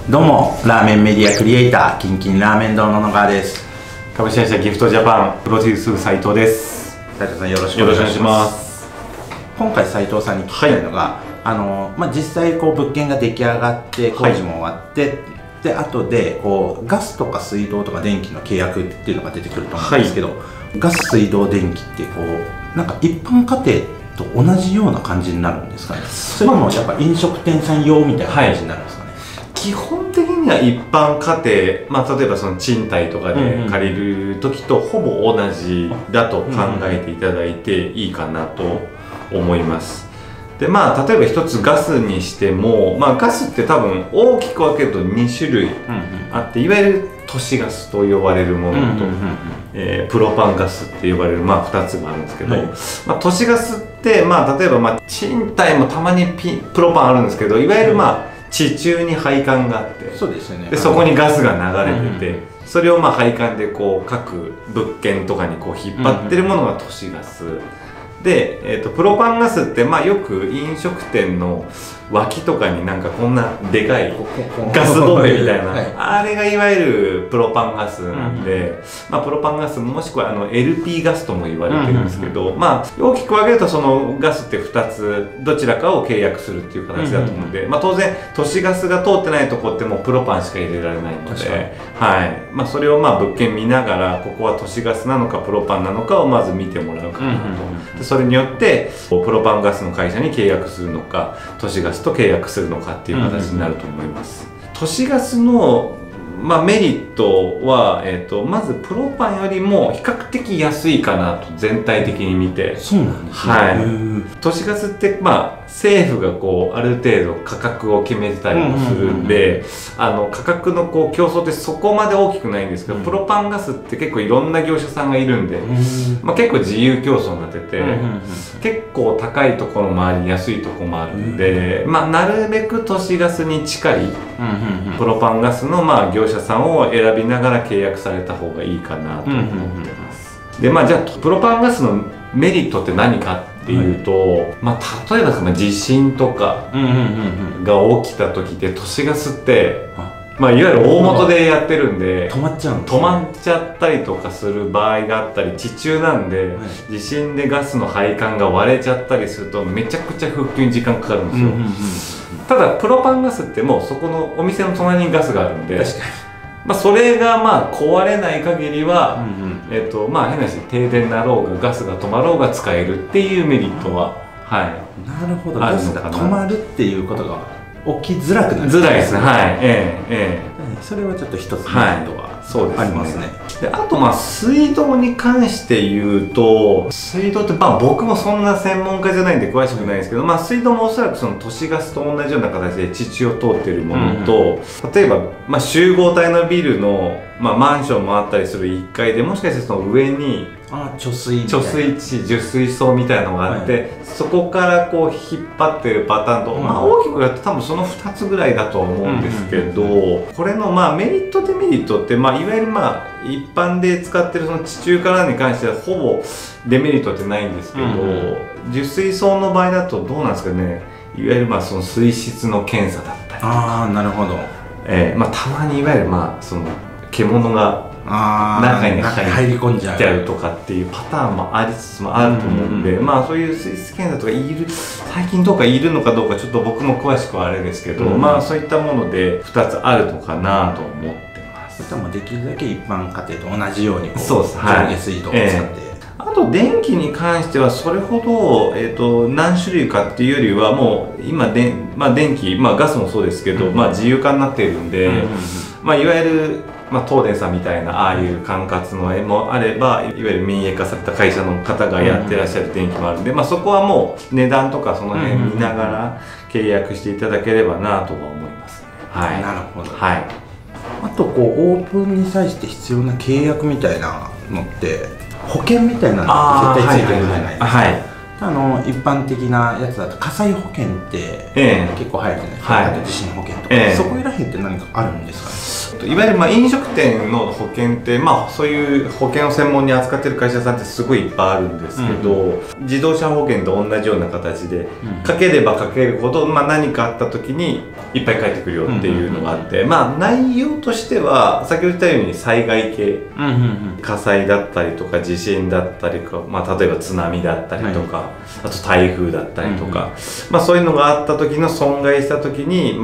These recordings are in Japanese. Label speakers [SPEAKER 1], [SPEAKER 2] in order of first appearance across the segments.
[SPEAKER 1] どうも、ラーメンメディアクリエイター、キンキンラーメン堂の野川です。
[SPEAKER 2] 株式会社ギフトジャパンプロデュース斉藤です。
[SPEAKER 1] 斉藤さん、よろしくお願いします。今回斉藤さんに聞きたいのが、実際物件が出来上がって工事も終わって、で後でガスとか水道とか電気の契約っていうのが出てくると思うんですけど、ガス水道電気ってなんか一般家庭と同じような感じになるんですかね。それともやっぱ飲食店さん用みたいな感じになるんですかね。
[SPEAKER 2] 基本的には一般家庭、例えばその賃貸とかで借りる時とほぼ同じだと考えていただいていいかなと思います。で例えば一つガスにしても、ガスって多分大きく分けると2種類あって、いわゆる都市ガスと呼ばれるものとプロパンガスって呼ばれる2つがあるんですけど、都市ガスって例えば賃貸もたまにプロパンあるんですけど、いわゆる地中に配管があって、
[SPEAKER 1] そうですよね。
[SPEAKER 2] でそこにガスが流れてて、それを配管で各物件とかに引っ張ってるものが都市ガスで、プロパンガスってよく飲食店の脇とかにこんなでかいガスボンベみたいな、あれがいわゆるプロパンガスなんで、プロパンガスもしくはLP ガスとも言われてるんですけど、大きく分けるとそのガスって2つどちらかを契約するっていう形だと思うので、当然都市ガスが通ってないとこってもうプロパンしか入れられないので、それを物件見ながらここは都市ガスなのかプロパンなのかをまず見てもらうかなと。それによってプロパンガスの会社に契約するのか都市ガスと契約するのかっていう形になると思います。都市ガスのメリットは、まずプロパンよりも比較的安いかなと、全体的に見て。
[SPEAKER 1] そうなんですね。
[SPEAKER 2] 都市ガスって政府がある程度価格を決めてたりもするんで、価格の競争ってそこまで大きくないんですけど、プロパンガスって結構いろんな業者さんがいるんで、結構自由競争になってて、結構高いところもあり安いところもあるんで、なるべく都市ガスに近いプロパンガスの業者さんを選びながら契約された方がいいかなと思ってます。でじゃあプロパンガスのメリットって何かっていうと、例えば地震とかが起きた時って都市ガスっていわゆる大元でやってるんで
[SPEAKER 1] 止まっちゃ
[SPEAKER 2] ったりとかする場合があったり、地中なんで地震でガスの配管が割れちゃったりするとめちゃくちゃ復旧に時間かかるんですよ。ただプロパンガスってもうそこのお店の隣にガスがあるんで、それが壊れない限りは変な話、停電なろうがガスが止まろうが使えるっていうメリットは
[SPEAKER 1] なるほど、ガスが止まるっていうことが起きづらくなる。
[SPEAKER 2] づらいですね。
[SPEAKER 1] それはちょっと一つメリットはありますね。
[SPEAKER 2] であと水道に関して言うと、水道って僕もそんな専門家じゃないんで詳しくないんですけど、水道もおそらくその都市ガスと同じような形で地中を通っているものと、例えば集合体のビルのマンションもあったりする1階で、もしかしてその上に
[SPEAKER 1] 貯水池、
[SPEAKER 2] 受水槽みたいなのがあって、そこから引っ張ってるパターンと、大きくやって多分その2つぐらいだと思うんですけど、これのメリットデメリットって、いわゆる一般で使ってるその地中からに関してはほぼデメリットってないんですけど、受水槽の場合だとどうなんですかね、いわゆるその水質の検査だったりとか、
[SPEAKER 1] なるほど、
[SPEAKER 2] たまにいわゆるその獣が中に入り込んじゃうとかっていうパターンもありつつもあると思うんで、そういう水質検査とか最近とかいるのかどうかちょっと僕も詳しくはあれですけど、そういったもので2つあるのかなと思ってます。
[SPEAKER 1] できるだけ一般家庭と同じように
[SPEAKER 2] 上
[SPEAKER 1] 下水道を使って、
[SPEAKER 2] あと電気に関してはそれほど、何種類かっていうよりはもう今電気、ガスもそうですけど、自由化になっているんで、いわゆる東電さんみたいなああいう管轄の絵もあれば、いわゆる民営化された会社の方がやってらっしゃる電気もあるんで、そこはもう値段とかその辺見ながら契約していただければなとは思いますね。
[SPEAKER 1] なるほど。あとオープンに際して必要な契約みたいなのって保険みたいなのって絶対ついてるじゃないですか。一般的なやつだと火災保険って結構入るじゃないですか。あと地震保険とか、そこらへんって何かあるんですかね。
[SPEAKER 2] いわゆる飲食店の保険って、そういう保険を専門に扱ってる会社さんってすごいいっぱいあるんですけど、自動車保険と同じような形で、かければかけるほど、何かあった時にいっぱい返ってくるよっていうのがあって、内容としては先ほど言ったように災害系、火災だったりとか地震だったりとか、例えば津波だったりとか、あと台風だったりとか、そういうのがあった時の損害した時に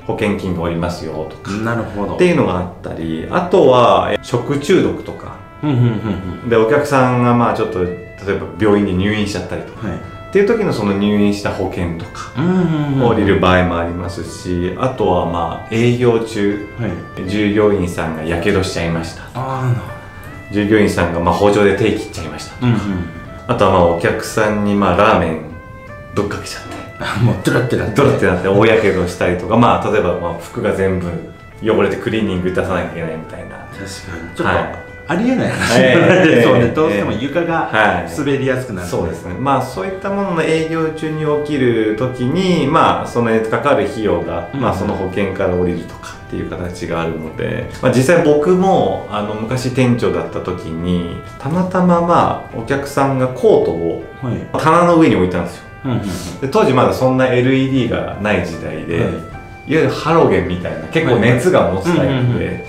[SPEAKER 2] 保険金が下りますよとか、
[SPEAKER 1] なるほど
[SPEAKER 2] っていうのがあったり、あとは食中毒とかでお客さんがちょっと例えば病院に入院しちゃったりとか、っていう時のその入院した保険とか下りる場合もありますし、あとは営業中、従業員さんがやけどしちゃいましたとか、従業員さんが包丁で手切っちゃいましたとか、あとはお客さんにラーメンぶっかけちゃって
[SPEAKER 1] もうドラってなって
[SPEAKER 2] 大やけどしたりとか、例えば服が全部汚れてクリーニング出さなきゃいけないみたいな。
[SPEAKER 1] 確かにちょっとありえない話そうね、どうしても床が滑りやすくなる、
[SPEAKER 2] そうですね。そういったものの営業中に起きる時にそのにかかる費用がその保険から下りるとかっていう形があるので、実際僕も昔店長だった時にたまたまお客さんがコートを棚の上に置いたんですよ。で当時まだそんな LED がない時代で、いわゆるハロゲンみたいな結構熱が持つタイプで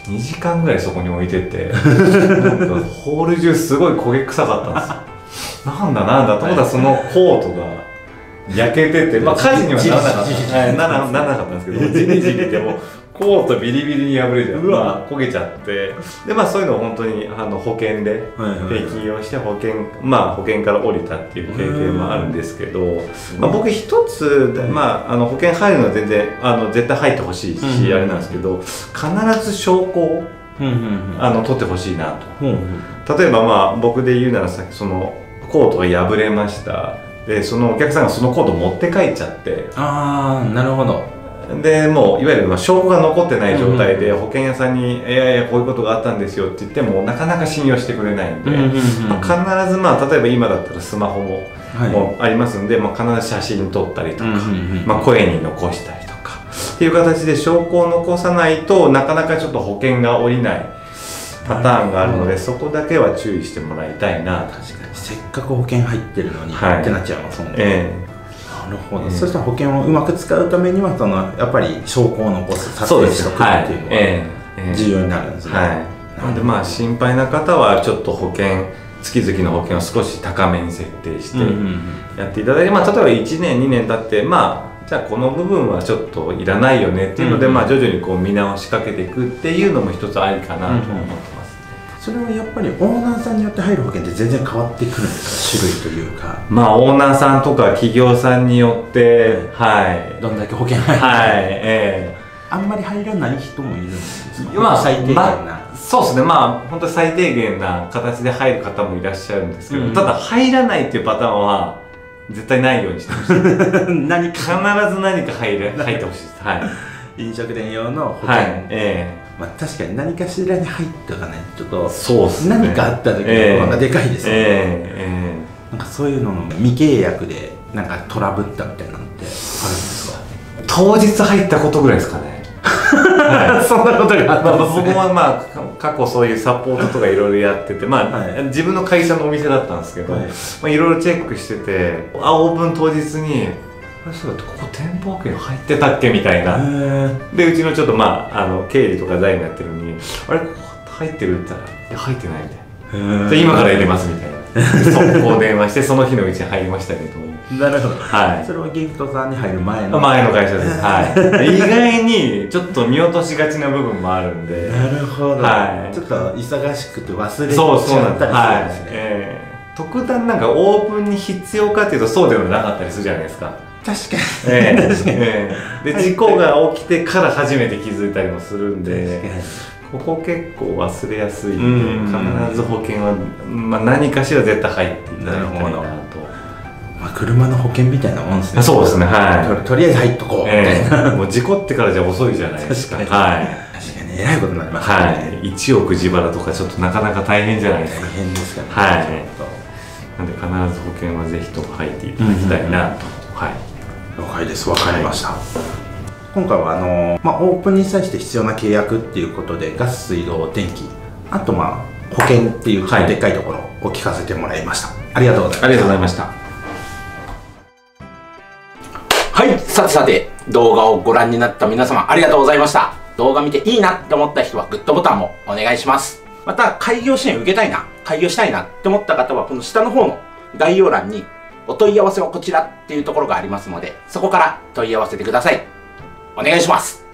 [SPEAKER 2] 2時間ぐらいそこに置いててホール中すごい焦げ臭かったんですよ。なんだと思ったらそのコートが焼けてて、火事にはならなかったんですけど、じりじりでもコートビリビリに破れちゃって焦げちゃって、でそういうのを本当に保険で適用して保険から降りたっていう経験もあるんですけど、僕一つ保険入るのは全然絶対入ってほしいしあれなんですけど、必ず証拠を取ってほしいなと。例えば僕で言うならさっきそのコートが破れました。でそのお客さんがそのコート持って帰っちゃって、
[SPEAKER 1] なるほど。で
[SPEAKER 2] もういわゆる証拠が残ってない状態で保険屋さんに「いやいやこういうことがあったんですよ」って言ってもなかなか信用してくれないんで、必ず例えば今だったらスマホもありますんで、必ず写真撮ったりとか、声に残したりとかっていう形で証拠を残さないとなかなかちょっと保険が下りないパターンがあるので、そこだけは注意してもらいたいな。
[SPEAKER 1] 確かにせっかく保険入ってるのにってなっちゃいますもんね。なるほど。そしたら保険をうまく使うためにはやっぱり証拠を残す、撮影しておくっていうのが重要になるんですね。
[SPEAKER 2] なので心配な方はちょっと月々の保険を少し高めに設定してやっていただいて、例えば1年2年経ってじゃあこの部分はちょっといらないよねっていうので、徐々に見直しかけていくっていうのも一つありかなと思ってます。
[SPEAKER 1] それはやっぱりオーナーさんによって入る保険って全然変わってくるんですか、種類というか。
[SPEAKER 2] オーナーさんとか企業さんによって
[SPEAKER 1] どんだけ保険入ってあんまり入らない人もいるんですか。最低限な、
[SPEAKER 2] そうですね。本当に最低限な形で入る方もいらっしゃるんですけど、ただ入らないっていうパターンは絶対ないようにしてほしい。必ず何か入ってほしいです。
[SPEAKER 1] 飲食店用の保険、確かに何かしらに入っておかないとちょっと何かあった時の不安がでかいですよね。そういうのの未契約でトラブったみたいなのってあるんですか。
[SPEAKER 2] 当日入ったことぐらいですかね。
[SPEAKER 1] そんなことがあったんですね。
[SPEAKER 2] 僕も過去そういうサポートとかいろいろやってて、自分の会社のお店だったんですけど、いろいろチェックしてて、オープン当日にそうだ、ここ店舗保険入ってたっけみたいな。でうちのちょっと経理とか財務やってるのに「あれここ入ってる?」って言ったら「いや入ってない」みたいな。で今から入れますみたいな。速攻電話してその日のうちに入りましたけど。
[SPEAKER 1] なるほど。それはギフトさんに入る前の
[SPEAKER 2] 会社です。意外にちょっと見落としがちな部分もあるんで。
[SPEAKER 1] なるほど。ちょっと忙しくて忘れちゃったりするんですね。
[SPEAKER 2] 特段オープンに必要かっていうとそうではなかったりするじゃないですか。
[SPEAKER 1] 確かに。
[SPEAKER 2] で事故が起きてから初めて気づいたりもするんで、ここ結構忘れやすいんで、必ず保険は何かしら絶対入っていただきたいなと。
[SPEAKER 1] 車の保険みたいなもんですね。
[SPEAKER 2] そうですね。
[SPEAKER 1] とりあえず入っとこうみたいな。
[SPEAKER 2] もう事故ってからじゃ遅いじゃないですか。
[SPEAKER 1] 確かにえらいことになりますね。
[SPEAKER 2] 1億自腹とかちょっとなかなか大変じゃないですか。
[SPEAKER 1] 大変ですからね。
[SPEAKER 2] なんで必ず保険はぜひとも入っていただきたいなと。
[SPEAKER 1] 了解です。わかりました。今回はオープンに際して必要な契約っていうことで、ガス、水道、電気、あと保険っていうでっかいところを聞かせてもらいました。ありがとうございました。
[SPEAKER 2] ありがとうございました。
[SPEAKER 3] はい、さてさて、動画をご覧になった皆様ありがとうございました。動画見ていいなって思った人はグッドボタンもお願いします。また、開業支援受けたいな、開業したいなって思った方は、この下の方の概要欄にお問い合わせはこちらっていうところがありますので、そこから問い合わせてください。お願いします。